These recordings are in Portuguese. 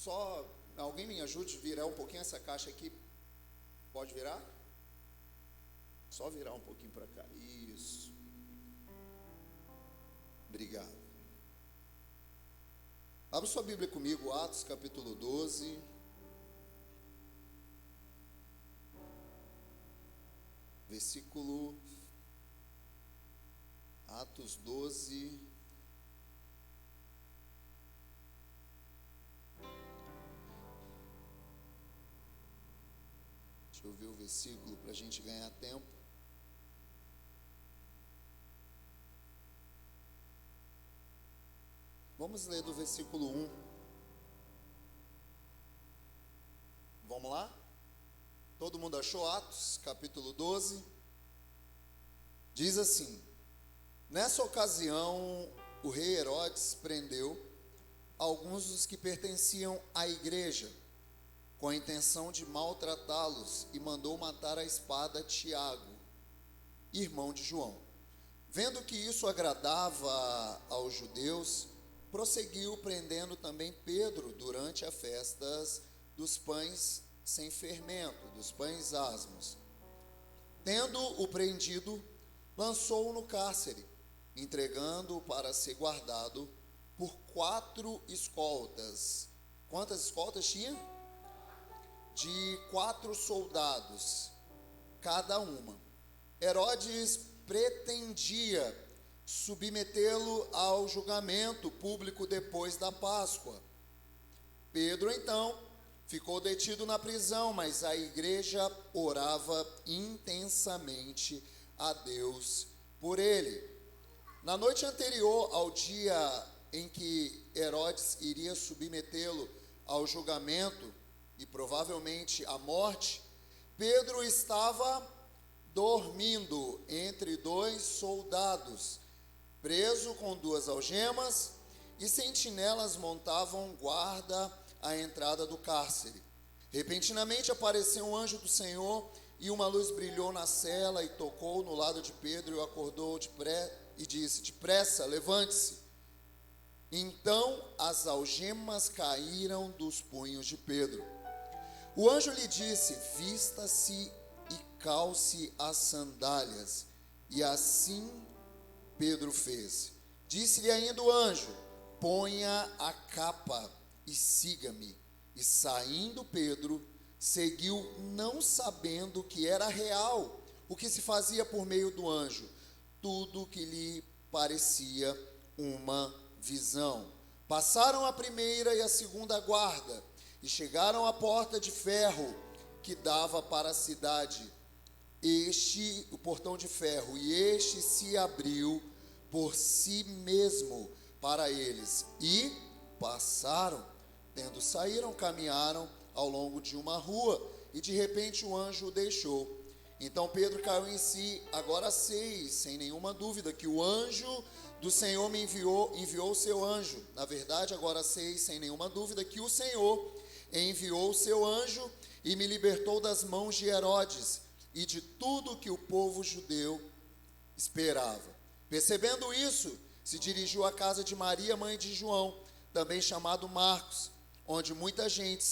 só alguém me ajude a virar um pouquinho essa caixa aqui. Pode virar? Só virar um pouquinho para cá. Isso. Obrigado. Abra sua Bíblia comigo, Atos capítulo 12. Versículo Atos 12. Deixa eu ver o versículo para a gente ganhar tempo. Vamos ler do versículo 1. Vamos lá? Todo mundo achou Atos, capítulo 12? Diz assim: nessa ocasião, o rei Herodes prendeu alguns dos que pertenciam à igreja, com a intenção de maltratá-los, e mandou matar à espada Tiago, irmão de João. Vendo que isso agradava aos judeus, prosseguiu prendendo também Pedro durante as festas dos pães sem fermento, dos pães asmos. Tendo-o prendido, lançou-o no cárcere, entregando-o para ser guardado por 4 escoltas. Quantas escoltas tinha? De 4 soldados, cada uma. Herodes pretendia submetê-lo ao julgamento público depois da Páscoa. Pedro, então, ficou detido na prisão, mas a igreja orava intensamente a Deus por ele. Na noite anterior ao dia em que Herodes iria submetê-lo ao julgamento e provavelmente à morte, Pedro estava dormindo entre 2 soldados, preso com 2 algemas, e sentinelas montavam guarda à entrada do cárcere. Repentinamente apareceu um anjo do Senhor, e uma luz brilhou na cela e tocou no lado de Pedro, e o acordou e disse: depressa, levante-se. Então as algemas caíram dos punhos de Pedro. O anjo lhe disse: vista-se e calce as sandálias. E assim Pedro fez. Disse-lhe ainda o anjo: ponha a capa e siga-me. E saindo Pedro, seguiu, não sabendo que era real o que se fazia por meio do anjo, tudo que lhe parecia uma visão. Passaram a primeira e a segunda guarda, e chegaram à porta de ferro que dava para a cidade, o portão de ferro, e este se abriu por si mesmo para eles, e passaram. Tendo saíram, caminharam ao longo de uma rua, e de repente o anjo o deixou. Então Pedro caiu em si. Agora sei, sem nenhuma dúvida, que o anjo do Senhor me enviou o seu anjo. Na verdade, agora sei, sem nenhuma dúvida, que o Senhor enviou o seu anjo e me libertou das mãos de Herodes e de tudo que o povo judeu esperava. Percebendo isso, se dirigiu à casa de Maria, mãe de João, também chamado Marcos, onde muita gente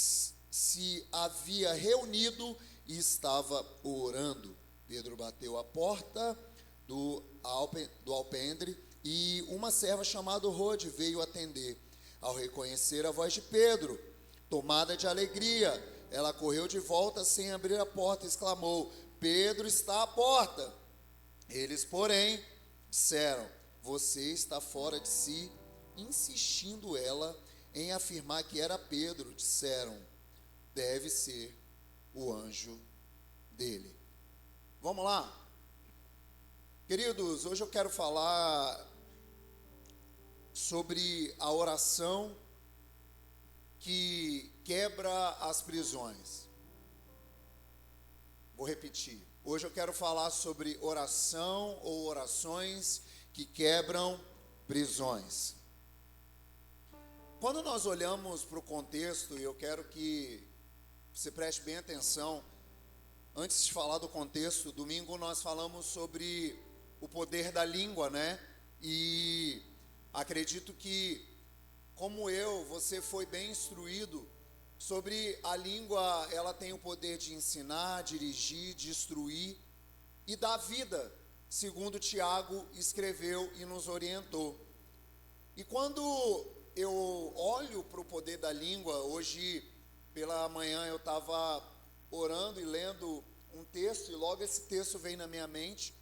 se havia reunido e estava orando. Pedro bateu a porta do alpendre, e uma serva chamada Rode veio atender. Ao reconhecer a voz de Pedro, tomada de alegria, ela correu de volta sem abrir a porta e exclamou: Pedro está à porta. Eles, porém, disseram: você está fora de si. Insistindo ela em afirmar que era Pedro, disseram: deve ser o anjo dele. Vamos lá? Queridos, hoje eu quero falar sobre a oração que quebra as prisões. Vou repetir. Hoje eu quero falar sobre oração ou orações que quebram prisões. Quando nós olhamos para o contexto, e eu quero que você preste bem atenção, antes de falar do contexto, domingo nós falamos sobre o poder da língua, né? E acredito que, como eu, você foi bem instruído sobre a língua. Ela tem o poder de ensinar, dirigir, destruir e dar vida, segundo Tiago escreveu e nos orientou. E quando eu olho para o poder da língua, hoje pela manhã eu estava orando e lendo um texto, e logo esse texto veio na minha mente.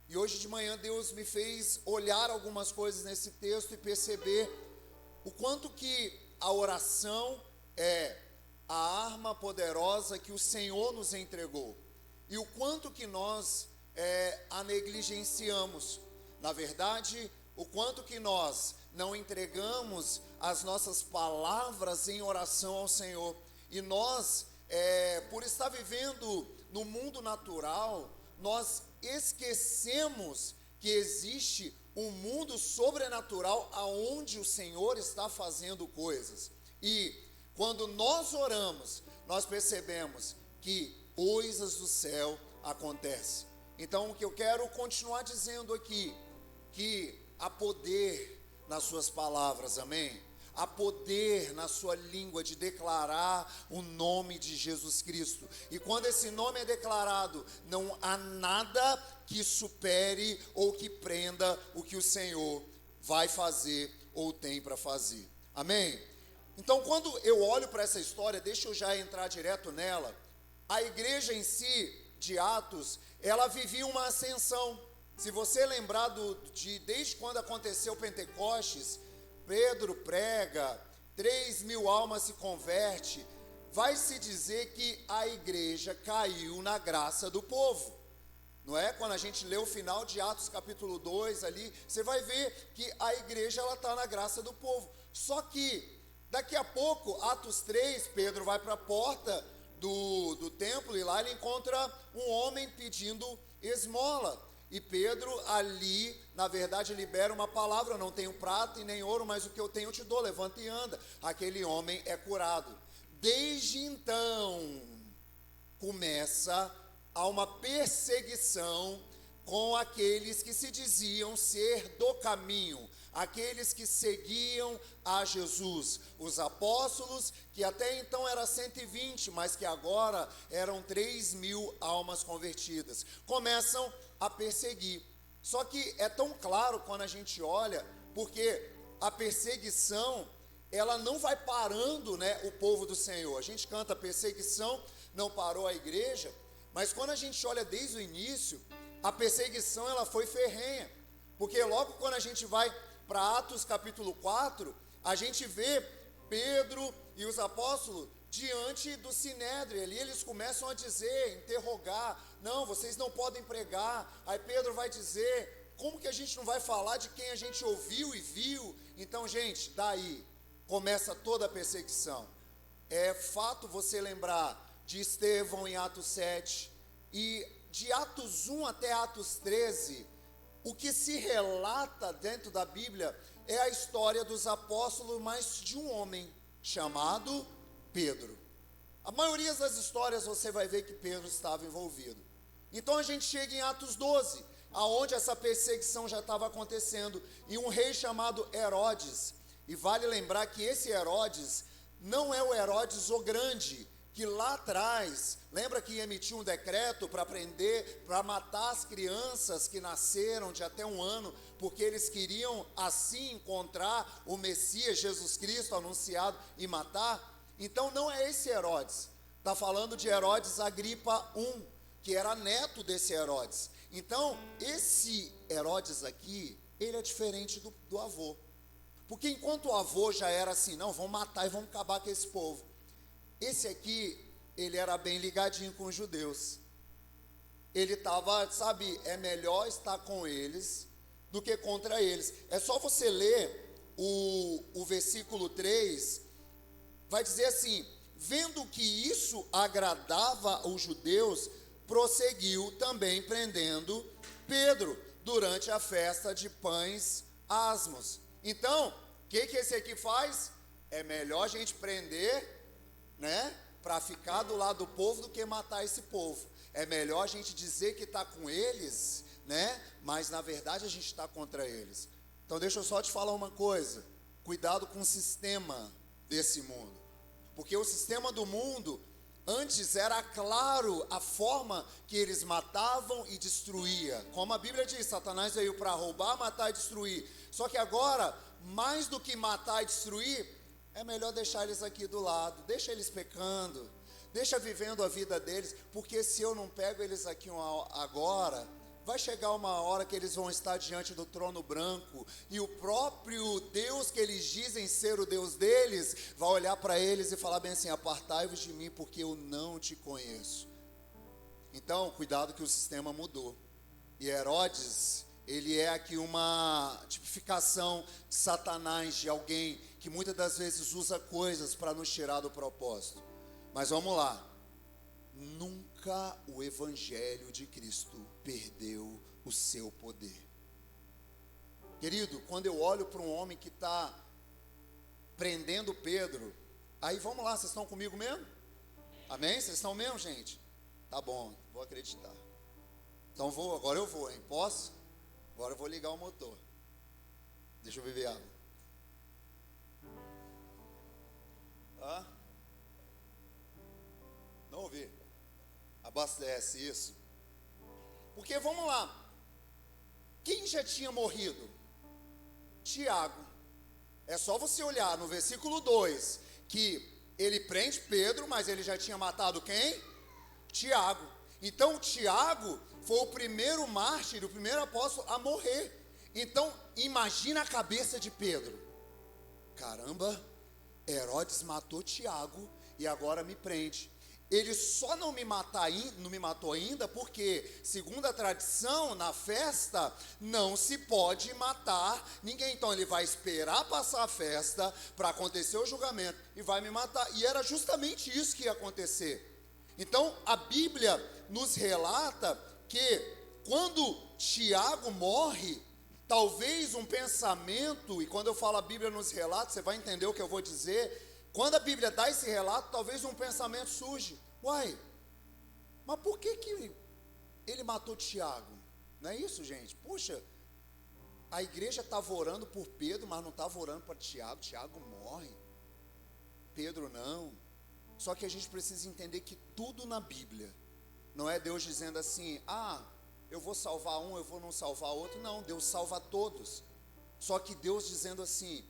E hoje de manhã Deus me fez olhar algumas coisas nesse texto e perceber o quanto que a oração é a arma poderosa que o Senhor nos entregou, e o quanto que nós a negligenciamos. Na verdade, o quanto que nós não entregamos as nossas palavras em oração ao Senhor. E nós, por estar vivendo no mundo natural, nós esquecemos que existe um mundo sobrenatural aonde o Senhor está fazendo coisas. E quando nós oramos, nós percebemos que coisas do céu acontecem. Então, o que eu quero continuar dizendo aqui, que há poder nas suas palavras, amém? Há poder na sua língua de declarar o nome de Jesus Cristo. E quando esse nome é declarado, não há nada que supere ou que prenda o que o Senhor vai fazer ou tem para fazer. Amém? Então, quando eu olho para essa história, deixa eu já entrar direto nela. A igreja em si, de Atos, ela vivia uma ascensão. Se você lembrar desde quando aconteceu o Pentecostes, Pedro prega, 3.000 almas se convertem, vai se dizer que a igreja caiu na graça do povo. Não é? Quando a gente lê o final de Atos capítulo 2 ali, você vai ver que a igreja ela está na graça do povo. Só que daqui a pouco, Atos 3, Pedro vai para a porta do templo e lá ele encontra um homem pedindo esmola. E Pedro ali, na verdade, libera uma palavra: eu não tenho prata e nem ouro, mas o que eu tenho eu te dou, levanta e anda. Aquele homem é curado. Desde então, começa a uma perseguição com aqueles que se diziam ser do caminho, aqueles que seguiam a Jesus, os apóstolos, que até então era 120, mas que agora eram 3.000 almas convertidas, começam a perseguir. Só que é tão claro quando a gente olha, porque a perseguição, ela não vai parando, né, o povo do Senhor. A gente canta: perseguição não parou a igreja, mas quando a gente olha desde o início, a perseguição ela foi ferrenha, porque logo quando a gente vai para Atos capítulo 4, a gente vê Pedro e os apóstolos diante do Sinédrio. Ali eles começam a dizer, interrogar: não, vocês não podem pregar. Aí Pedro vai dizer: como que a gente não vai falar de quem a gente ouviu e viu? Então, gente, daí começa toda a perseguição. É fato você lembrar de Estevão em Atos 7, e de Atos 1 até Atos 13, o que se relata dentro da Bíblia é a história dos apóstolos, mas de um homem chamado Pedro. A maioria das histórias você vai ver que Pedro estava envolvido. Então a gente chega em Atos 12, aonde essa perseguição já estava acontecendo, e um rei chamado Herodes. E vale lembrar que esse Herodes não é o Herodes o Grande, que lá atrás, lembra que emitiu um decreto para prender, para matar as crianças que nasceram de até 1 ano, porque eles queriam assim encontrar o Messias, Jesus Cristo, anunciado, e matar? Então não é esse Herodes, está falando de Herodes Agripa I, que era neto desse Herodes. Então esse Herodes aqui, ele é diferente do avô, porque enquanto o avô já era assim: não, vamos matar e vamos acabar com esse povo, esse aqui, ele era bem ligadinho com os judeus. Ele estava, sabe, é melhor estar com eles do que contra eles. É só você ler o versículo 3, vai dizer assim: vendo que isso agradava aos judeus, prosseguiu também prendendo Pedro durante a festa de pães asmos. Então, o que esse aqui faz? É melhor a gente prender, né, para ficar do lado do povo do que matar esse povo. É melhor a gente dizer que está com eles, né, mas na verdade a gente está contra eles. Então deixa eu só te falar uma coisa: cuidado com o sistema desse mundo. Porque o sistema do mundo, antes era claro a forma que eles matavam e destruíam. Como a Bíblia diz, Satanás veio para roubar, matar e destruir. Só que agora, mais do que matar e destruir, é melhor deixar eles aqui do lado. Deixa eles pecando, deixa vivendo a vida deles. Porque se eu não pego eles aqui agora, vai chegar uma hora que eles vão estar diante do trono branco, e o próprio Deus que eles dizem ser o Deus deles, vai olhar para eles e falar bem assim: apartai-vos de mim, porque eu não te conheço. Então, cuidado que o sistema mudou. E Herodes, ele é aqui uma tipificação de Satanás, de alguém que muitas das vezes usa coisas para nos tirar do propósito. Mas vamos lá. Nunca o Evangelho de Cristo perdeu o seu poder. Querido, quando eu olho para um homem que está prendendo Pedro, aí vamos lá, vocês estão comigo mesmo? Amém? Vocês estão mesmo, gente? Tá bom, vou acreditar. Então agora eu vou, hein? Posso? Agora eu vou ligar o motor. Deixa eu beber água. Tá? Não ouvi. Abastece isso. Porque vamos lá. Quem já tinha morrido? Tiago. É só você olhar no versículo 2 que ele prende Pedro, mas ele já tinha matado quem? Tiago. Então Tiago foi o primeiro mártir, o primeiro apóstolo a morrer. Então imagina a cabeça de Pedro. Caramba, Herodes matou Tiago e agora me prende. Ele só não me matou ainda porque, segundo a tradição, na festa, não se pode matar ninguém. Então ele vai esperar passar a festa para acontecer o julgamento e vai me matar. E era justamente isso que ia acontecer. Então a Bíblia nos relata que quando Tiago morre, talvez um pensamento, e quando eu falo a Bíblia nos relata, você vai entender o que eu vou dizer. Quando a Bíblia dá esse relato, talvez um pensamento surge: uai, mas por que ele matou Tiago? Não é isso, gente? Puxa, a igreja estava orando por Pedro, mas não estava orando para Tiago. Tiago morre, Pedro não. Só que a gente precisa entender que tudo na Bíblia não é Deus dizendo assim: eu vou salvar um, eu vou não salvar outro. Não, Deus salva todos. Só que Deus dizendo assim: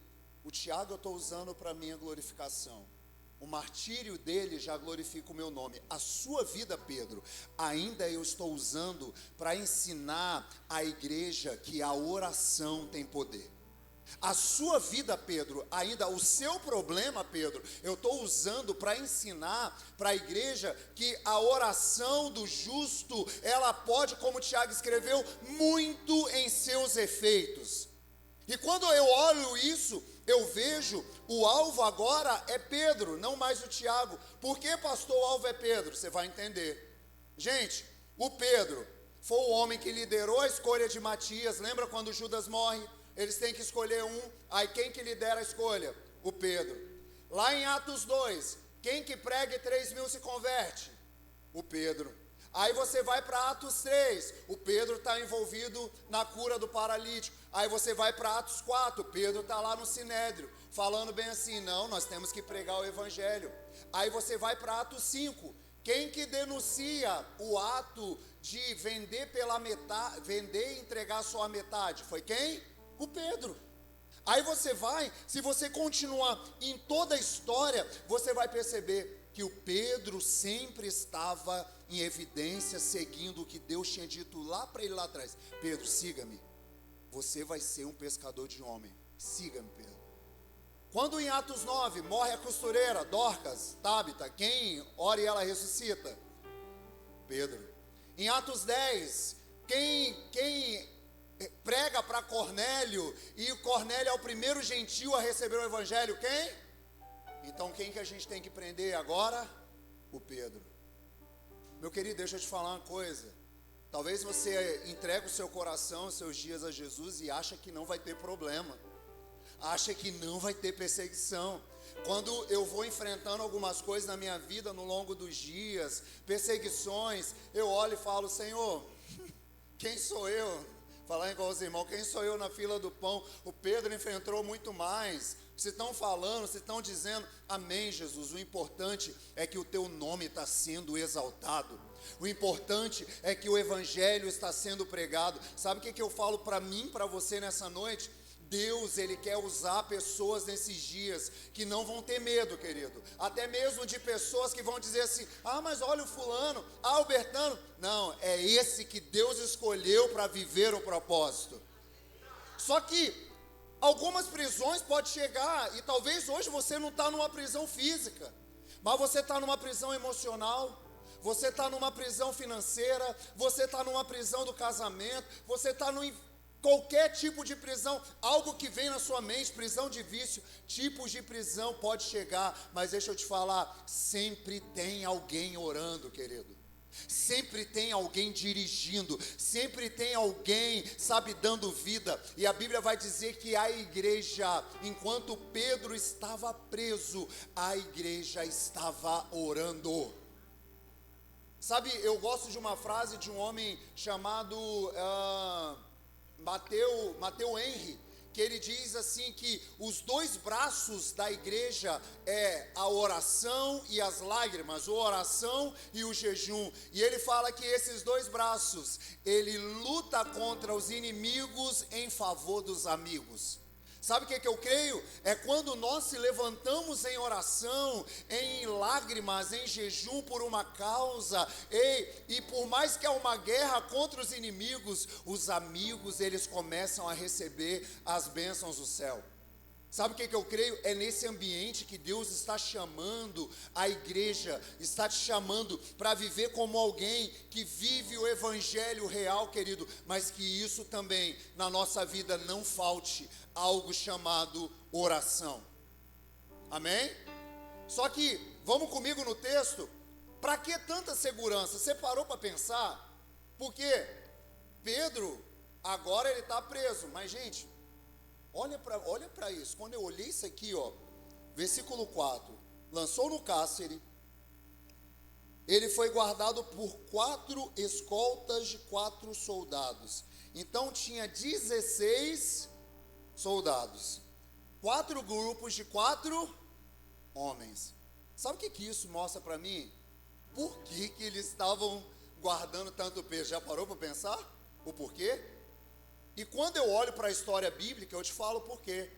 o Tiago eu estou usando para minha glorificação. O martírio dele já glorifica o meu nome. A sua vida, Pedro, ainda eu estou usando para ensinar a igreja que a oração tem poder. A sua vida, Pedro, ainda o seu problema, Pedro, eu estou usando para ensinar para a igreja que a oração do justo, ela pode, como Tiago escreveu, muito em seus efeitos. E quando eu olho isso, eu vejo o alvo agora é Pedro, não mais o Tiago. Por que, pastor, o alvo é Pedro? Você vai entender. Gente, o Pedro foi o homem que liderou a escolha de Matias. Lembra quando Judas morre? Eles têm que escolher um. Aí quem que lidera a escolha? O Pedro. Lá em Atos 2, quem que prega e 3.000 se converte? O Pedro. Aí você vai para Atos 3, o Pedro está envolvido na cura do paralítico. Aí você vai para Atos 4, Pedro está lá no Sinédrio, falando bem assim: não, nós temos que pregar o evangelho. Aí você vai para Atos 5, quem que denuncia o ato de vender pela metade, vender e entregar só a metade? Foi quem? O Pedro. Aí você vai, se você continuar em toda a história, você vai perceber que o Pedro sempre estava em evidência, seguindo o que Deus tinha dito lá para ele lá atrás: Pedro, siga-me, você vai ser um pescador de homem, siga-me, Pedro. Quando em Atos 9 morre a costureira, Dorcas, Tábita, quem ora e ela ressuscita? Pedro. Em Atos 10, quem prega para Cornélio, e o Cornélio é o primeiro gentil a receber o evangelho, quem? Então quem que a gente tem que prender agora? O Pedro. Meu querido, deixa eu te falar uma coisa. Talvez você entregue o seu coração, os seus dias a Jesus e acha que não vai ter problema. Acha que não vai ter perseguição. Quando eu vou enfrentando algumas coisas na minha vida no longo dos dias, perseguições, eu olho e falo: Senhor, quem sou eu? Falar igual os irmãos, quem sou eu na fila do pão? O Pedro enfrentou muito mais. vocês estão falando, vocês estão dizendo, amém, Jesus, o importante é que o teu nome está sendo exaltado, o importante é que o evangelho está sendo pregado. Sabe o que eu falo para mim, para você nessa noite? Deus, Ele quer usar pessoas nesses dias que não vão ter medo, querido, até mesmo de pessoas que vão dizer assim, mas olha o fulano, o Bertano. Não, é esse que Deus escolheu para viver o propósito. Só que algumas prisões podem chegar, e talvez hoje você não está numa prisão física, mas você está numa prisão emocional, você está numa prisão financeira, você está numa prisão do casamento, você está em qualquer tipo de prisão, algo que vem na sua mente, prisão de vício, tipos de prisão pode chegar, mas deixa eu te falar, sempre tem alguém orando, querido. Sempre tem alguém dirigindo, sempre tem alguém, sabe, dando vida. E a Bíblia vai dizer que a igreja, enquanto Pedro estava preso, a igreja estava orando. Sabe, eu gosto de uma frase de um homem chamado Matthew Henry, que ele diz assim que os dois braços da igreja é a oração e as lágrimas, a oração e o jejum. E ele fala que esses dois braços, ele luta contra os inimigos em favor dos amigos. Sabe o que eu creio? É quando nós se levantamos em oração, em lágrimas, em jejum por uma causa, e por mais que há uma guerra contra os inimigos, os amigos, eles começam a receber as bênçãos do céu. Sabe o que eu creio? É nesse ambiente que Deus está chamando a igreja, está te chamando para viver como alguém que vive o evangelho real, querido, mas que isso também na nossa vida não falte algo chamado oração. Amém? Só que, vamos comigo no texto, para que tanta segurança? Você parou para pensar? Porque Pedro, agora ele está preso, mas gente, olha para isso. Quando eu olhei isso aqui, versículo 4, lançou no cárcere, ele foi guardado por 4 escoltas de 4 soldados, então tinha 16 soldados, 4 grupos de 4 homens. Sabe o que isso mostra para mim? Por que eles estavam guardando tanto peso? Já parou para pensar o porquê? E quando eu olho para a história bíblica, eu te falo por quê.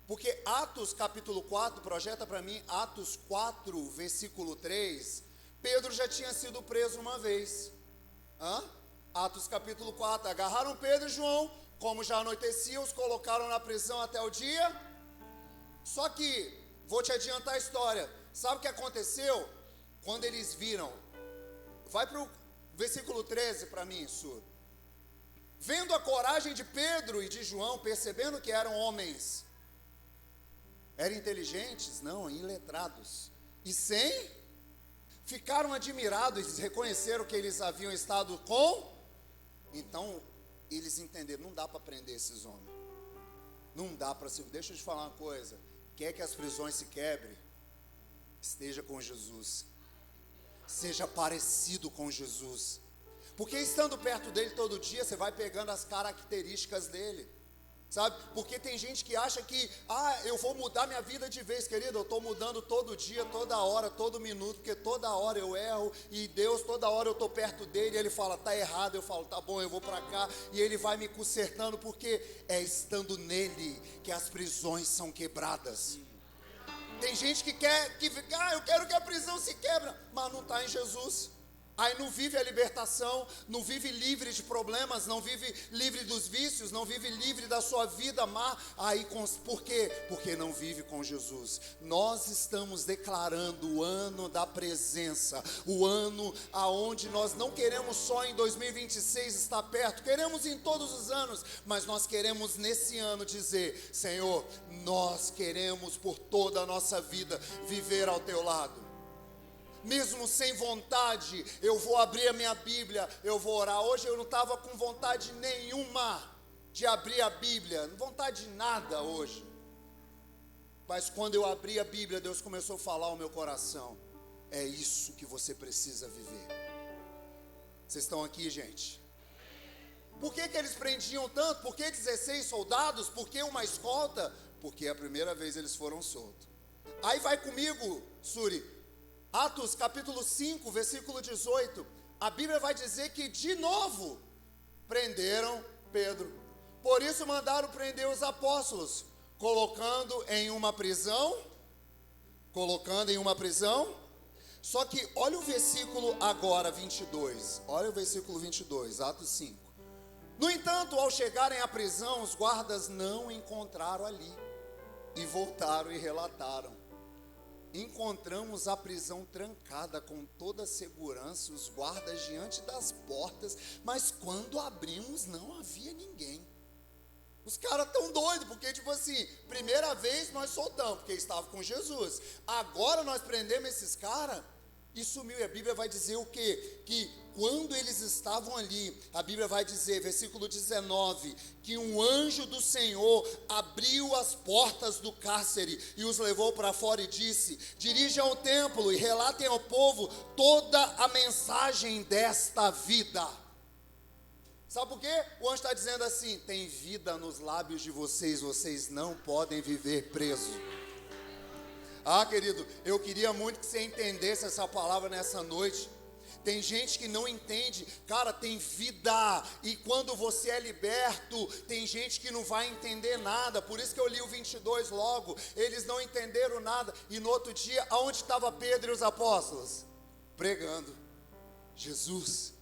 Porque Atos capítulo 4, projeta para mim Atos 4, versículo 3, Pedro já tinha sido preso uma vez. Atos capítulo 4, agarraram Pedro e João, como já anoitecia, os colocaram na prisão até o dia. Só que, vou te adiantar a história, sabe o que aconteceu? Quando eles viram, vai para o versículo 13 para mim, Su. Vendo a coragem de Pedro e de João, percebendo que eram homens, eram inteligentes? Não, iletrados, e ficaram admirados, reconheceram que eles haviam estado com, então eles entenderam, não dá para prender esses homens, não dá para se, deixa eu te falar uma coisa, quer que as prisões se quebrem, esteja com Jesus, seja parecido com Jesus, porque estando perto dele todo dia, você vai pegando as características dele, sabe? Porque tem gente que acha que, eu vou mudar minha vida de vez, querido, eu estou mudando todo dia, toda hora, todo minuto, porque toda hora eu erro, e Deus, toda hora eu estou perto dele, ele fala, está errado, eu falo, tá bom, eu vou para cá, e ele vai me consertando, porque é estando nele que as prisões são quebradas. Tem gente que quer, eu quero que a prisão se quebre, mas não está em Jesus. Aí não vive a libertação, não vive livre de problemas, não vive livre dos vícios, não vive livre da sua vida má. Por quê? Porque não vive com Jesus. Nós estamos declarando o ano da presença, o ano aonde nós não queremos só em 2026 estar perto, queremos em todos os anos, mas nós queremos nesse ano dizer, Senhor, nós queremos por toda a nossa vida viver ao teu lado. Mesmo sem vontade, eu vou abrir a minha Bíblia, eu vou orar. Hoje eu não estava com vontade nenhuma de abrir a Bíblia, não vontade de nada hoje. Mas quando eu abri a Bíblia, Deus começou a falar ao meu coração. É isso que você precisa viver. Vocês estão aqui, gente? Por que eles prendiam tanto? Por que 16 soldados? Por que uma escolta? porque a primeira vez eles foram soltos. Aí vai comigo, Suri, Atos capítulo 5, versículo 18. A Bíblia vai dizer que de novo prenderam Pedro. Por isso mandaram prender os apóstolos, colocando em uma prisão. Só que olha o versículo agora 22. Olha o versículo 22, Atos 5. No entanto, ao chegarem à prisão, os guardas não encontraram ali. E voltaram e relataram: encontramos a prisão trancada com toda a segurança, os guardas diante das portas, mas quando abrimos não havia ninguém. Os caras estão doidos, porque tipo assim, primeira vez nós soltamos, porque estava com Jesus. Agora nós prendemos esses caras e sumiu. E a Bíblia vai dizer o quê? Que quando eles estavam ali, a Bíblia vai dizer, versículo 19, que um anjo do Senhor abriu as portas do cárcere e os levou para fora e disse: dirigem ao templo e relatem ao povo toda a mensagem desta vida. Sabe por quê? O anjo está dizendo assim: tem vida nos lábios de vocês, vocês não podem viver presos. Ah, querido, eu queria muito que você entendesse essa palavra nessa noite. Tem gente que não entende, cara, tem vida, e quando você é liberto, tem gente que não vai entender nada. Por isso que eu li o 22 logo, eles não entenderam nada. E no outro dia, aonde estava Pedro e os apóstolos? Pregando: Jesus,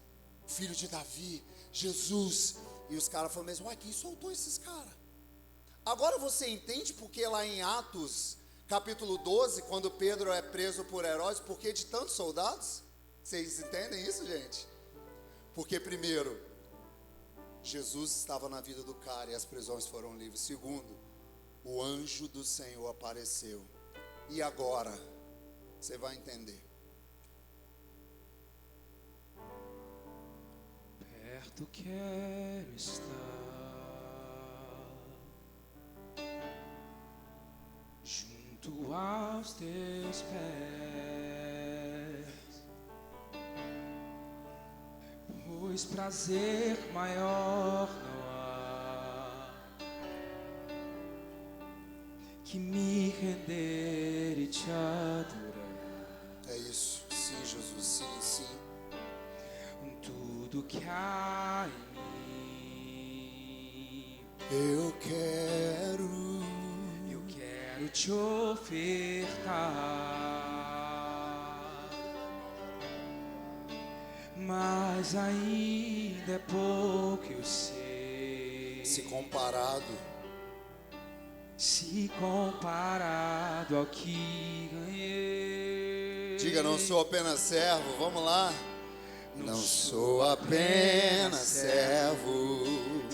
filho de Davi, Jesus. E os caras falaram mesmo: uai, quem soltou esses caras? Agora você entende porque lá em Atos capítulo 12, quando Pedro é preso por Herodes, por que de tantos soldados? Vocês entendem isso, gente? Porque primeiro, Jesus estava na vida do cara e as prisões foram livres. Segundo, o anjo do Senhor apareceu. E agora, você vai entender. Perto quero estar, junto aos teus pés, pois prazer maior não há que me render e te adorar. É isso, sim, Jesus, sim, sim. Tudo que há em mim, Eu quero te ofertar, mas ainda é pouco, eu sei. Se comparado ao que ganhei. Diga: não sou apenas servo, vamos lá. Não sou apenas servo,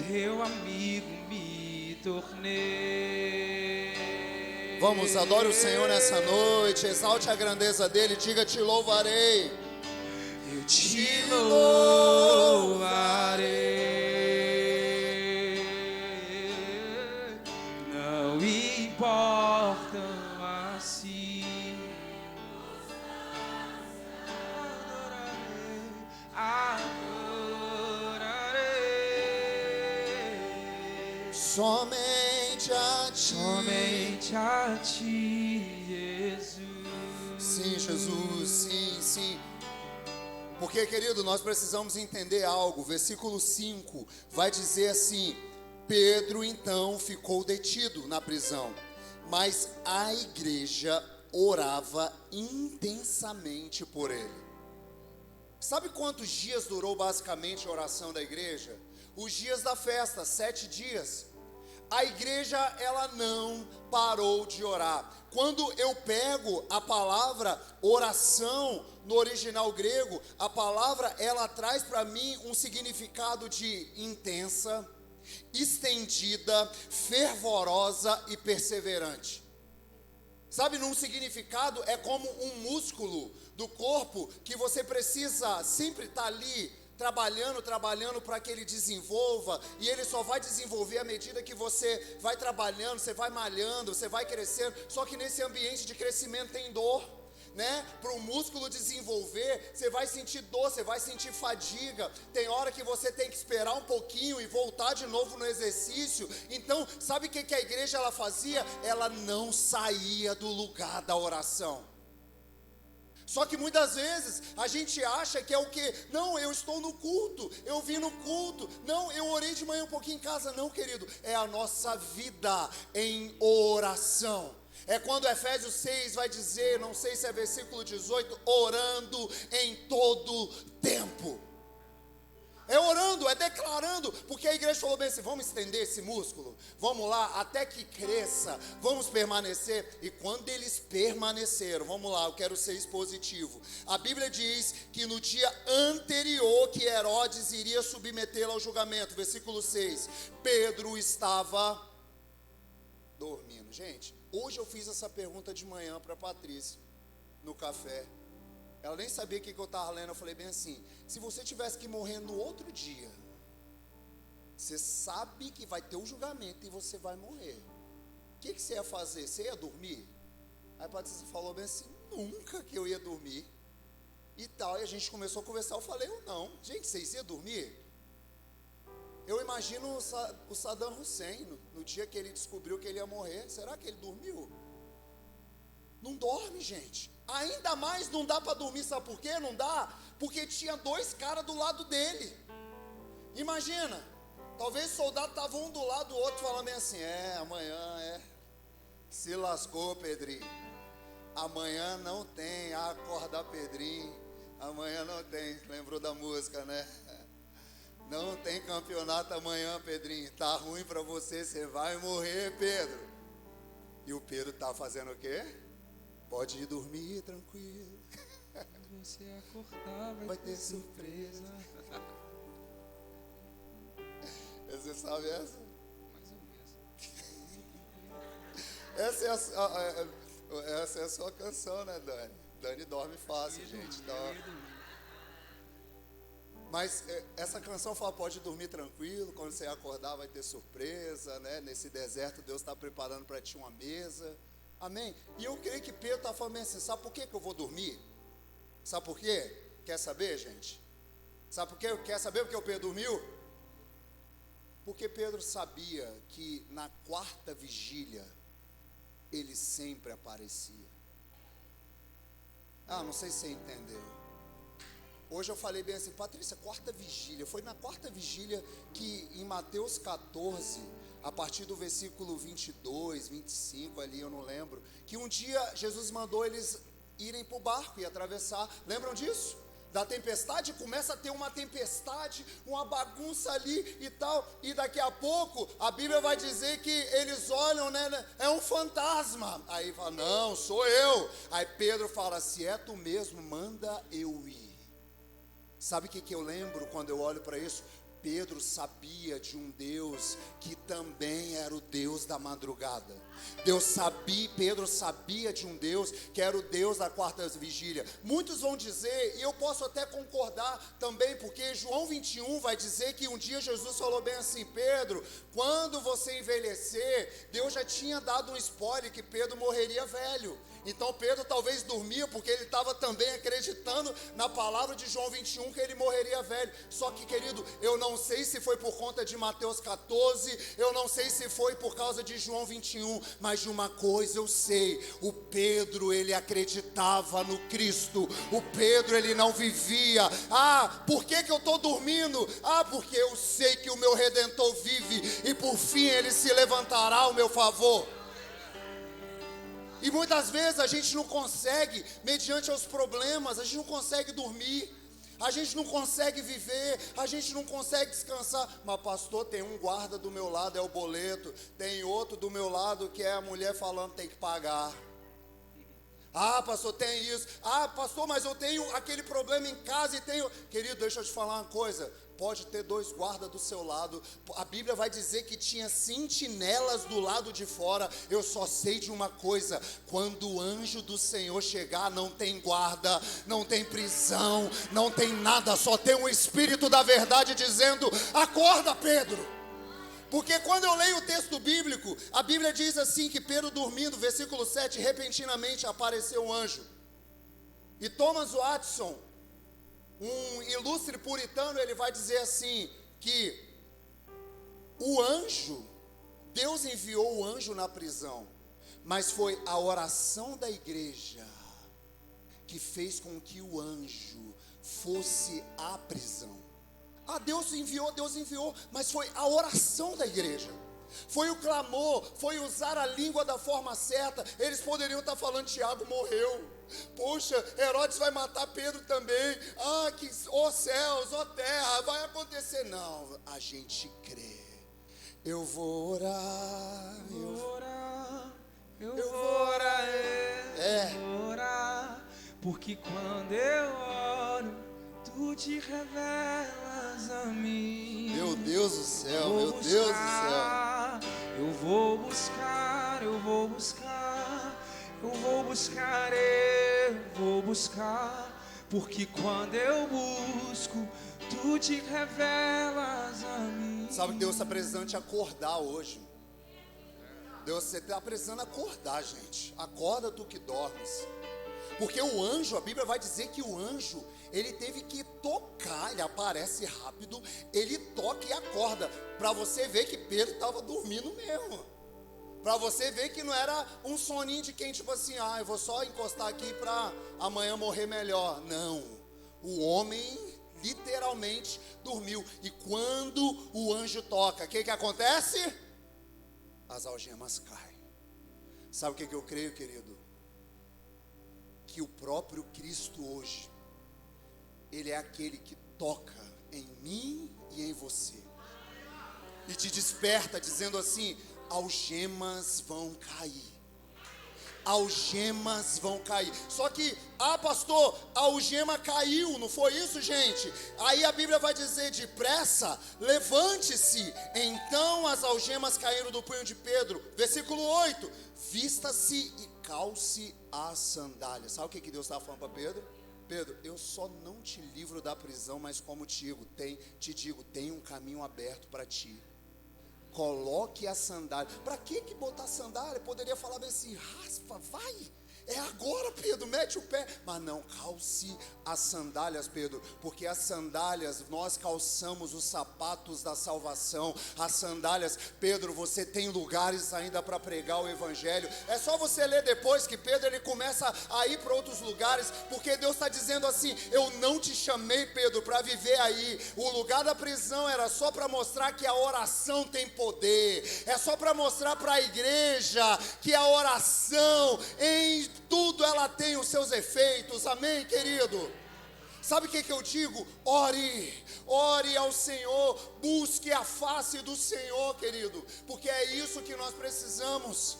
teu amigo me tornei. Vamos, adore o Senhor nessa noite, exalte a grandeza dele, diga: te louvarei. Eu te louvarei, não importam assim. Somente a ti, Jesus. Sim, Jesus, sim, sim. Porque, querido, nós precisamos entender algo. Versículo 5 vai dizer assim: Pedro então ficou detido na prisão, mas a igreja orava intensamente por ele. Sabe quantos dias durou basicamente a oração da igreja? Os dias da festa, 7 dias. A igreja, ela não parou de orar. Quando eu pego a palavra oração no original grego, a palavra, ela traz para mim um significado de intensa, estendida, fervorosa e perseverante. Sabe, num significado, é como um músculo do corpo que você precisa sempre estar ali trabalhando para que ele desenvolva, e ele só vai desenvolver à medida que você vai trabalhando, você vai malhando, você vai crescendo. Só que nesse ambiente de crescimento tem dor, né, para o músculo desenvolver, você vai sentir dor, você vai sentir fadiga. Tem hora que você tem que esperar um pouquinho e voltar de novo no exercício. Então, sabe o que a igreja ela fazia? Ela não saía do lugar da oração. Só que muitas vezes a gente acha que é o quê? Não, eu estou no culto, eu vim no culto. Não, eu orei de manhã um pouquinho em casa. Não, querido, é a nossa vida em oração. É quando Efésios 6 vai dizer, não sei se é versículo 18, orando em todo tempo. É orando, é declarando, porque a igreja falou bem assim, vamos estender esse músculo, vamos lá, até que cresça, vamos permanecer. E quando eles permaneceram, vamos lá, eu quero ser expositivo. A Bíblia diz que no dia anterior que Herodes iria submetê-lo ao julgamento, versículo 6, Pedro estava dormindo. Gente, hoje eu fiz essa pergunta de manhã para a Patrícia, no café. Ela nem sabia o que eu estava lendo. Eu falei bem assim, se você tivesse que morrer no outro dia, você sabe que vai ter o julgamento e você vai morrer, o que você ia fazer? Você ia dormir? Aí a Patrícia falou bem assim, nunca que eu ia dormir e tal. E a gente começou a conversar, eu falei, eu não. Gente, vocês iam dormir? Eu imagino o Saddam Hussein, no dia que ele descobriu que ele ia morrer. Será que ele dormiu? Não dorme, gente. Ainda mais não dá para dormir, sabe por quê? Não dá, porque tinha dois caras do lado dele. Imagina, talvez os soldados estavam um do lado do outro, falando bem assim, amanhã se lascou, Pedrinho. Amanhã não tem, acordar Pedrinho. Amanhã não tem, lembrou da música, né? Não tem campeonato amanhã, Pedrinho. Tá ruim para você, você vai morrer, Pedro. E o Pedro tá fazendo o quê? Pode ir dormir tranquilo. Quando você acordar, vai ter surpresa. Você sabe essa? Mais ou menos. Essa é a sua canção, né, Dani? Dani dorme fácil, gente. Então, mas essa canção fala, pode dormir tranquilo, quando você acordar vai ter surpresa, né? Nesse deserto Deus está preparando para ti uma mesa. Amém? E eu creio que Pedro está falando assim, sabe por que eu vou dormir? Sabe por quê? Quer saber, gente? Sabe por quê? Quer saber por que o Pedro dormiu? Porque Pedro sabia que na quarta vigília, ele sempre aparecia. Não sei se você entendeu. Hoje eu falei bem assim, Patrícia, quarta vigília. Foi na quarta vigília que em Mateus 14... a partir do versículo 22, 25 ali, eu não lembro, que um dia Jesus mandou eles irem para o barco e atravessar, lembram disso? Da tempestade, começa a ter uma tempestade, uma bagunça ali e tal, e daqui a pouco, a Bíblia vai dizer que eles olham, né, é um fantasma, aí fala, não, sou eu, aí Pedro fala, se é tu mesmo, manda eu ir. Sabe o que eu lembro quando eu olho para isso? Pedro sabia de um Deus que também era o Deus da madrugada. Pedro sabia de um Deus que era o Deus da quarta vigília. Muitos vão dizer, e eu posso até concordar também, porque João 21 vai dizer que um dia Jesus falou bem assim, Pedro, quando você envelhecer, Deus já tinha dado um spoiler que Pedro morreria velho. Então Pedro talvez dormia porque ele estava também acreditando na palavra de João 21 que ele morreria velho. Só que, querido, eu não sei se foi por conta de Mateus 14, eu não sei se foi por causa de João 21, mas de uma coisa eu sei, o Pedro ele acreditava no Cristo, o Pedro ele não vivia, por que eu estou dormindo? Porque eu sei que o meu Redentor vive e por fim ele se levantará ao meu favor. E muitas vezes a gente não consegue, mediante aos problemas, a gente não consegue dormir, a gente não consegue viver, a gente não consegue descansar. Mas pastor, tem um guarda do meu lado, é o boleto, tem outro do meu lado que é a mulher falando tem que pagar. Pastor, tem isso. Pastor, mas eu tenho aquele problema em casa e tenho... Querido, deixa eu te falar uma coisa. Pode ter dois guardas do seu lado. A Bíblia vai dizer que tinha sentinelas do lado de fora. Eu só sei de uma coisa. Quando o anjo do Senhor chegar, não tem guarda, não tem prisão, não tem nada. Só tem um Espírito da verdade dizendo, acorda, Pedro. Porque quando eu leio o texto bíblico, a Bíblia diz assim que Pedro dormindo, versículo 7, repentinamente apareceu um anjo. E Thomas Watson, um ilustre puritano, ele vai dizer assim, que o anjo, Deus enviou o anjo na prisão, mas foi a oração da igreja que fez com que o anjo fosse à prisão. Deus enviou, mas foi a oração da igreja. Foi o clamor, foi usar a língua da forma certa. Eles poderiam estar falando, Tiago morreu. Poxa, Herodes vai matar Pedro também. Ó céus, ó terra, vai acontecer. Não, a gente crê. Eu vou orar. Eu vou orar. Eu vou orar. Porque quando eu oro, tu te revelas a mim. Meu Deus do céu, meu Deus do céu. Eu vou buscar. Eu vou buscar. Porque quando eu busco, tu te revelas a mim. Sabe que Deus está precisando te acordar hoje. Deus está precisando acordar, gente. Acorda tu que dormes. Porque o anjo, a Bíblia vai dizer que o anjo, ele teve que tocar, ele aparece rápido, ele toca e acorda, para você ver que Pedro estava dormindo mesmo, para você ver que não era um soninho de quem tipo assim, eu vou só encostar aqui para amanhã morrer melhor. Não, o homem literalmente dormiu, e quando o anjo toca, o que acontece? As algemas caem. Sabe o que eu creio, querido? Que o próprio Cristo hoje, Ele é aquele que toca em mim e em você, e te desperta dizendo assim, algemas vão cair. Algemas vão cair. Só que, pastor, a algema caiu, não foi isso, gente? Aí a Bíblia vai dizer, depressa, levante-se. Então as algemas caíram do punho de Pedro. Versículo 8, vista-se e calce as sandálias. Sabe o que Deus estava falando para Pedro? Pedro, eu só não te livro da prisão, mas como te digo, tem um caminho aberto para ti. Coloque a sandália. Para que botar sandália? Poderia falar bem assim, raspa, vai. É agora, Pedro, mete o pé. Mas não, calce as sandálias, Pedro, porque as sandálias, nós calçamos os sapatos da salvação. As sandálias, Pedro, você tem lugares ainda para pregar o evangelho. É só você ler depois que Pedro, ele começa a ir para outros lugares, porque Deus está dizendo assim, eu não te chamei, Pedro, para viver aí. O lugar da prisão era só para mostrar que a oração tem poder. É só para mostrar para a igreja que a oração em tudo ela tem os seus efeitos, amém, querido? Sabe o que eu digo? Ore ao Senhor, busque a face do Senhor, querido, porque é isso que nós precisamos.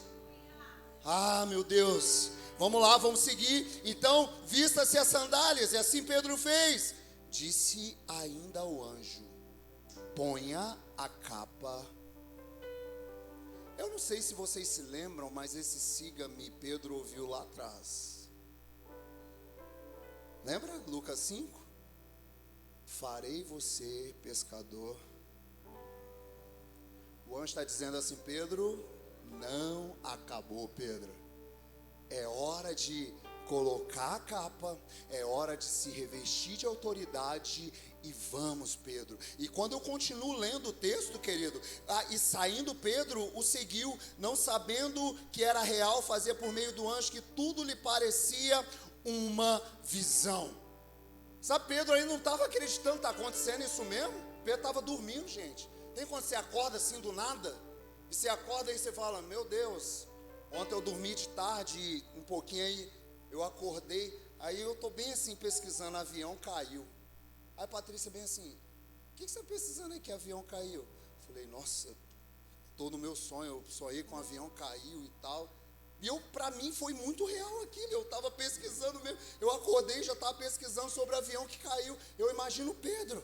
Meu Deus, vamos lá, vamos seguir. Então, vista-se as sandálias, e assim Pedro fez. Disse ainda o anjo, ponha a capa. Eu não sei se vocês se lembram, mas esse siga-me Pedro ouviu lá atrás. Lembra Lucas 5? Farei você pescador. O anjo está dizendo assim, Pedro, não acabou, Pedro. É hora de colocar a capa, é hora de se revestir de autoridade. E vamos, Pedro. E quando eu continuo lendo o texto, querido, e saindo Pedro o seguiu, não sabendo que era real, fazia por meio do anjo que tudo lhe parecia uma visão. Sabe, Pedro aí não estava acreditando, está acontecendo isso mesmo? Pedro estava dormindo, gente. Tem quando você acorda assim do nada, e você acorda e você fala, meu Deus, ontem eu dormi de tarde, um pouquinho aí, eu acordei, aí eu estou bem assim pesquisando, avião caiu. Aí Patrícia bem assim, o que você está pesquisando aí que avião caiu? Falei, nossa, estou no meu sonho, eu sonhei com um avião caiu e tal. E para mim foi muito real aquilo, eu estava pesquisando mesmo. Eu acordei e já estava pesquisando sobre o avião que caiu. Eu imagino Pedro.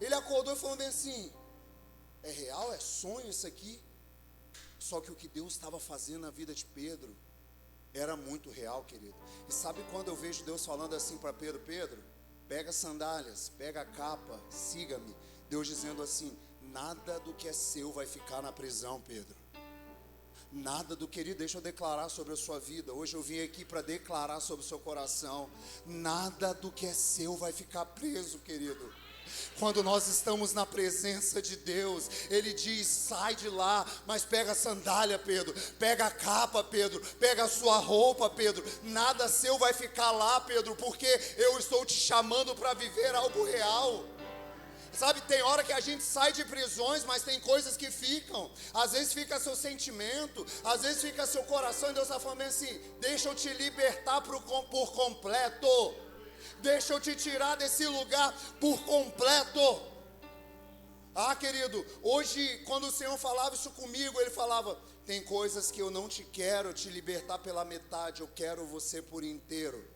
Ele acordou e falou bem assim, é real, é sonho isso aqui? Só que o que Deus estava fazendo na vida de Pedro era muito real, querido. E sabe quando eu vejo Deus falando assim para Pedro, Pedro, pega as sandálias, pega a capa, siga-me. Deus dizendo assim, nada do que é seu vai ficar na prisão, Pedro. Nada do querido, deixa eu declarar sobre a sua vida. Hoje eu vim aqui para declarar sobre o seu coração. Nada do que é seu vai ficar preso, querido. Quando nós estamos na presença de Deus, Ele diz, sai de lá, mas pega a sandália, Pedro, pega a capa, Pedro, pega a sua roupa, Pedro, nada seu vai ficar lá, Pedro, porque eu estou te chamando para viver algo real. Sabe, tem hora que a gente sai de prisões, mas tem coisas que ficam. Às vezes fica seu sentimento, às vezes fica seu coração, e Deus está falando assim, deixa eu te libertar por completo. Deixa eu te tirar desse lugar por completo. Ah, querido, hoje quando o Senhor falava isso comigo, Ele falava, tem coisas que eu não te quero te libertar pela metade, eu quero você por inteiro.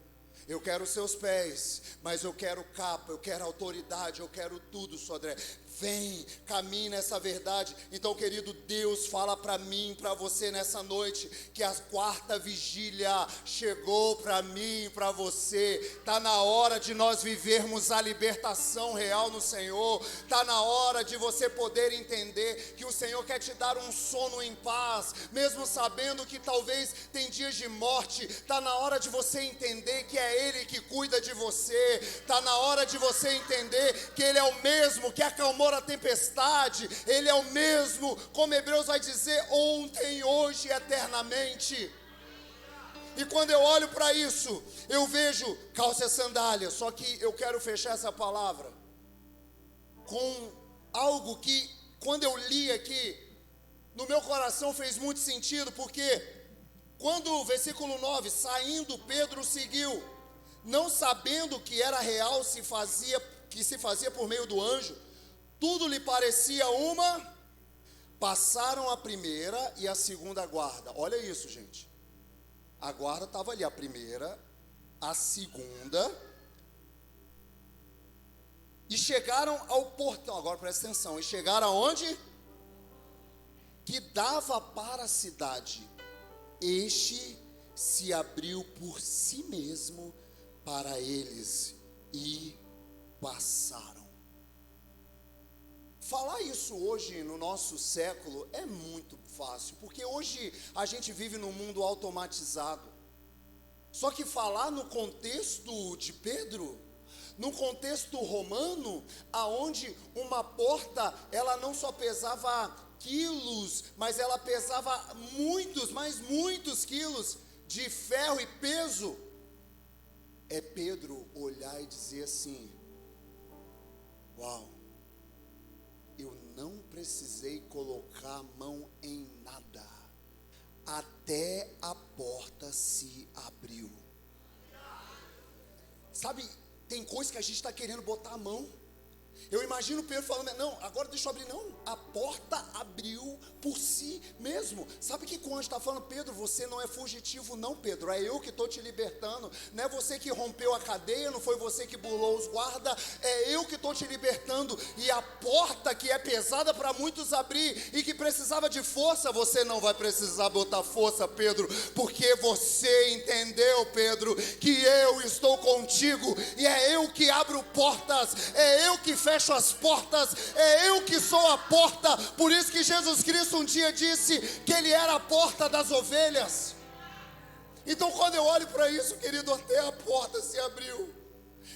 Eu quero seus pés, mas eu quero capa, eu quero autoridade, eu quero tudo, Sodré. Vem, caminhe nessa verdade. Então, querido, Deus fala para mim, para você nessa noite, que a quarta vigília chegou para mim, para você. Está na hora de nós vivermos a libertação real no Senhor. Está na hora de você poder entender que o Senhor quer te dar um sono em paz, mesmo sabendo que talvez tem dias de morte. Está na hora de você entender que é Ele que cuida de você. Está na hora de você entender que Ele é o mesmo que acalmou a tempestade. Ele é o mesmo, como Hebreus vai dizer, ontem, hoje e eternamente. E quando eu olho para isso, eu vejo calça e sandália. Só que eu quero fechar essa palavra com algo que, quando eu li aqui, no meu coração fez muito sentido, porque quando o versículo 9, saindo Pedro seguiu, não sabendo que era real, que se fazia por meio do anjo, tudo lhe parecia uma. Passaram a primeira e a segunda guarda. Olha isso, gente. A guarda estava ali, a primeira, a segunda, e chegaram ao portão. Agora presta atenção. E chegaram aonde? Que dava para a cidade. Este se abriu por si mesmo para eles e passaram. Falar isso hoje no nosso século é muito fácil, porque hoje a gente vive num mundo automatizado. Só que falar no contexto de Pedro, no contexto romano, aonde uma porta, ela não só pesava quilos, mas ela pesava muitos, mas muitos quilos de ferro e peso, é Pedro olhar e dizer assim, uau, eu não precisei colocar a mão em nada, até a porta se abriu. Sabe, tem coisa que a gente está querendo botar a mão. Eu imagino Pedro falando, não, agora deixa eu abrir, não, a porta abriu por si mesmo. Sabe o que o anjo está falando? Pedro, você não é fugitivo não, Pedro, é eu que estou te libertando. Não é você que rompeu a cadeia, não foi você que burlou os guardas, é eu que estou te libertando. E a porta que é pesada para muitos abrir e que precisava de força, você não vai precisar botar força, Pedro, porque você entendeu, Pedro, que eu estou contigo, e é eu que abro portas, é eu que fecho as portas, é eu que sou a porta. Por isso que Jesus Cristo um dia disse que Ele era a porta das ovelhas. Então quando eu olho para isso, querido, até a porta se abriu.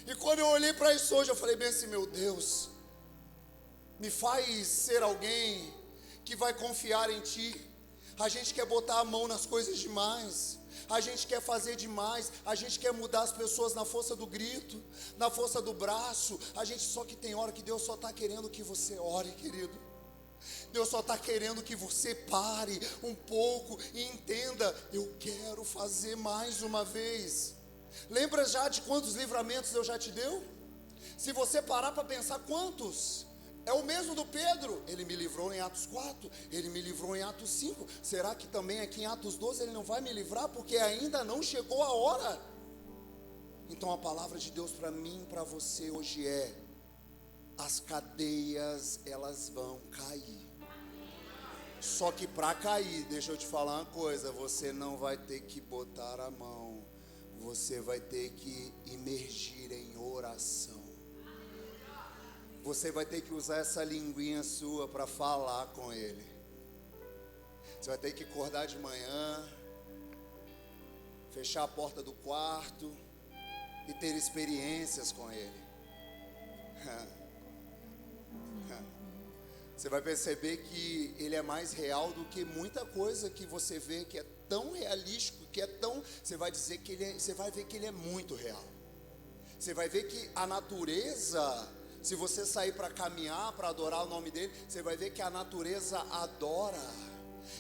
E quando eu olhei para isso hoje, eu falei bem assim, meu Deus, me faz ser alguém que vai confiar em Ti. A gente quer botar a mão nas coisas demais, a gente quer fazer demais, a gente quer mudar as pessoas na força do grito, na força do braço. Só que tem hora que Deus só está querendo que você ore, querido. Deus só está querendo que você pare um pouco e entenda, eu quero fazer mais uma vez. Lembra já de quantos livramentos Deus já te deu? Se você parar para pensar, quantos? É o mesmo do Pedro. Ele me livrou em Atos 4, ele me livrou em Atos 5. Será que também aqui em Atos 12 ele não vai me livrar? Porque ainda não chegou a hora. Então a palavra de Deus para mim, para você hoje é: as cadeias, elas vão cair. Só que para cair, deixa eu te falar uma coisa, você não vai ter que botar a mão, você vai ter que imergir em oração. Você vai ter que usar essa linguinha sua para falar com Ele. Você vai ter que acordar de manhã, fechar a porta do quarto e ter experiências com Ele. Você vai perceber que Ele é mais real do que muita coisa que você vê que é tão realístico, que é tão... Você vai dizer que você vai ver que Ele é muito real. Você vai ver que a natureza, se você sair para caminhar, para adorar o nome dEle, você vai ver que a natureza adora.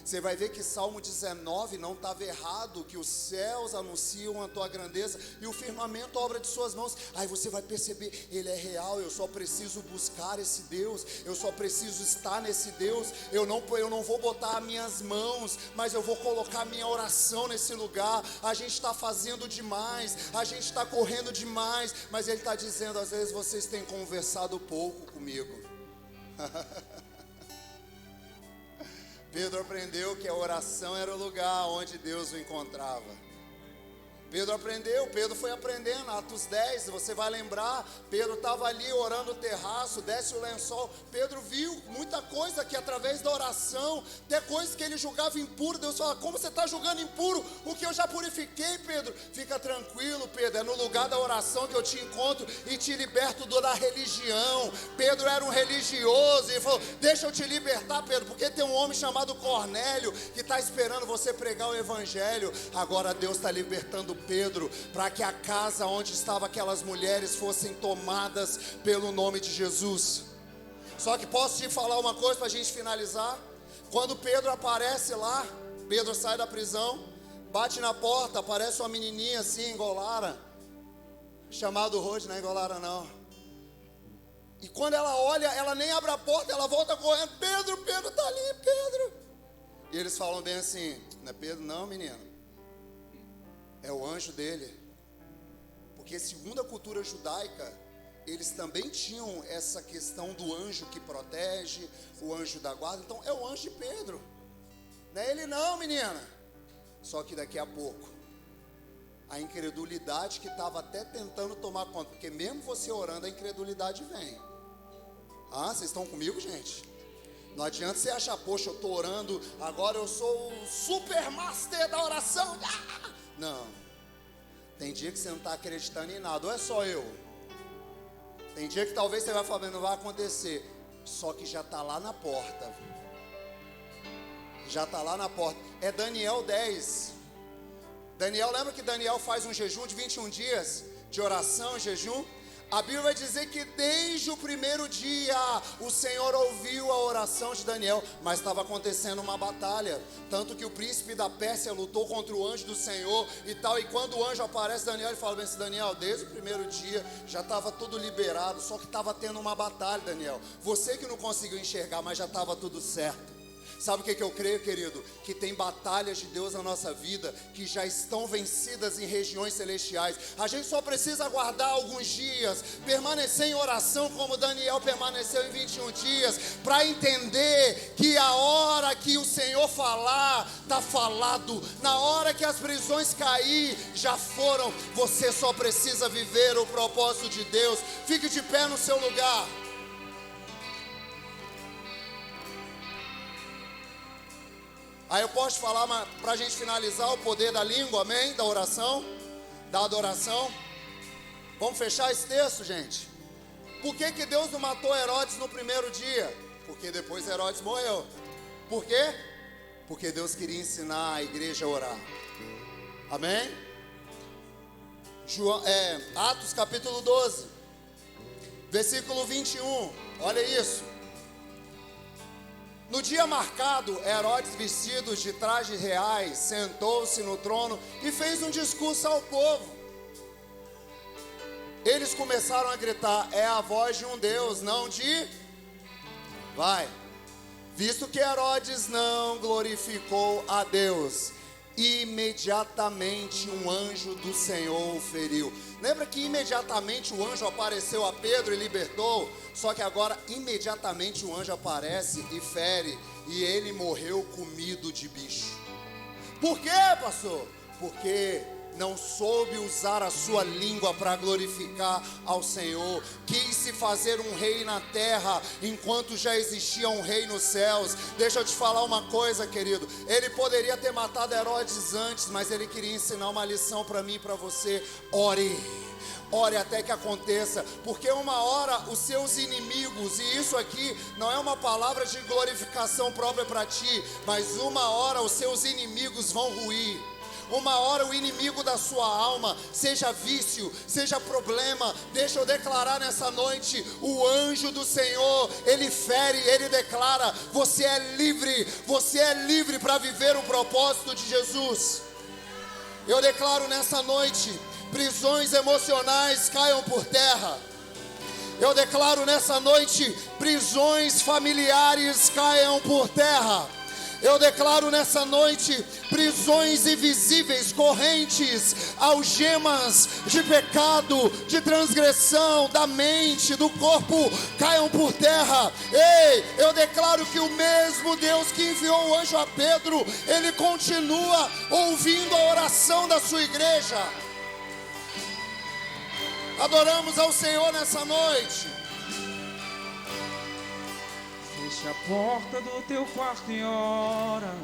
Você vai ver que Salmo 19 não estava errado, que os céus anunciam a tua grandeza e o firmamento obra de suas mãos. Aí você vai perceber, Ele é real, eu só preciso buscar esse Deus, eu só preciso estar nesse Deus. Eu não vou botar as minhas mãos, mas eu vou colocar a minha oração nesse lugar. A gente está fazendo demais, a gente está correndo demais, mas Ele está dizendo, às vezes vocês têm conversado pouco comigo. Pedro aprendeu que a oração era o lugar onde Deus o encontrava. Pedro foi aprendendo, Atos 10, você vai lembrar, Pedro estava ali orando no terraço, desce o lençol, Pedro viu muita coisa que através da oração, até coisas que ele julgava impuro, Deus fala, como você está julgando impuro o que eu já purifiquei, Pedro? Fica tranquilo, Pedro, é no lugar da oração que eu te encontro e te liberto da religião. Pedro era um religioso, e ele falou, deixa eu te libertar, Pedro, porque tem um homem chamado Cornélio, que está esperando você pregar o evangelho. Agora Deus está libertando Pedro, para que a casa onde estavam aquelas mulheres fossem tomadas pelo nome de Jesus. Só que posso te falar uma coisa para a gente finalizar? Quando Pedro aparece lá, Pedro sai da prisão, bate na porta, aparece uma menininha assim, engolara, chamado Rose, não é engolara não. E quando ela olha, ela nem abre a porta, ela volta correndo, Pedro está ali, Pedro. E eles falam bem assim, não é Pedro não, menino. É o anjo dele. Porque segundo a cultura judaica, eles também tinham essa questão do anjo que protege, o anjo da guarda. Então é o anjo de Pedro. Não é ele não, menina. Só que daqui a pouco, a incredulidade que estava até tentando tomar conta, porque mesmo você orando, a incredulidade vem. Ah, vocês estão comigo, gente? Não adianta você achar, poxa, eu estou orando, agora eu sou o super master da oração. Não, tem dia que você não está acreditando em nada, ou é só eu? Tem dia que talvez você vai falar, não vai acontecer, só que já está lá na porta, já está lá na porta. É Daniel 10, Daniel, lembra que Daniel faz um jejum de 21 dias, de oração e jejum? A Bíblia vai dizer que desde o primeiro dia o Senhor ouviu a oração de Daniel, mas estava acontecendo uma batalha, tanto que o príncipe da Pérsia lutou contra o anjo do Senhor e tal, e quando o anjo aparece, Daniel, ele fala bem assim, Daniel, desde o primeiro dia já estava tudo liberado, só que estava tendo uma batalha, Daniel, você que não conseguiu enxergar, mas já estava tudo certo. Sabe o que eu creio, querido? Que tem batalhas de Deus na nossa vida que já estão vencidas em regiões celestiais. A gente só precisa aguardar alguns dias, permanecer em oração como Daniel permaneceu em 21 dias, para entender que a hora que o Senhor falar, está falado. Na hora que as prisões cair, já foram. Você só precisa viver o propósito de Deus. Fique de pé no seu lugar. Aí eu posso falar para a gente finalizar o poder da língua, amém? Da oração, da adoração. Vamos fechar esse texto, gente? Por que Deus não matou Herodes no primeiro dia? Porque depois Herodes morreu. Por quê? Porque Deus queria ensinar a igreja a orar. Amém? Atos capítulo 12, versículo 21. Olha isso. No dia marcado, Herodes, vestido de trajes reais, sentou-se no trono e fez um discurso ao povo. Eles começaram a gritar, é a voz de um Deus, não de... Vai. Visto que Herodes não glorificou a Deus, imediatamente um anjo do Senhor o feriu. Lembra que imediatamente o anjo apareceu a Pedro e libertou? Só que agora imediatamente o anjo aparece e fere, e ele morreu comido de bicho. Por quê, pastor? Porque não soube usar a sua língua para glorificar ao Senhor, quis se fazer um rei na terra, enquanto já existia um rei nos céus. Deixa eu te falar uma coisa, querido, ele poderia ter matado Herodes antes, mas ele queria ensinar uma lição para mim e para você. Ore até que aconteça, porque uma hora os seus inimigos, e isso aqui não é uma palavra de glorificação própria para ti, mas uma hora os seus inimigos vão ruir. Uma hora o inimigo da sua alma, seja vício, seja problema, deixa eu declarar nessa noite, o anjo do Senhor, ele fere, ele declara, você é livre para viver o propósito de Jesus. Eu declaro nessa noite, prisões emocionais caiam por terra. Eu declaro nessa noite, prisões familiares caiam por terra. Eu declaro nessa noite, prisões invisíveis, correntes, algemas de pecado, de transgressão, da mente, do corpo, caiam por terra. Ei, eu declaro que o mesmo Deus que enviou o anjo a Pedro, ele continua ouvindo a oração da sua igreja. Adoramos ao Senhor nessa noite. Feche a porta do teu quarto e ora.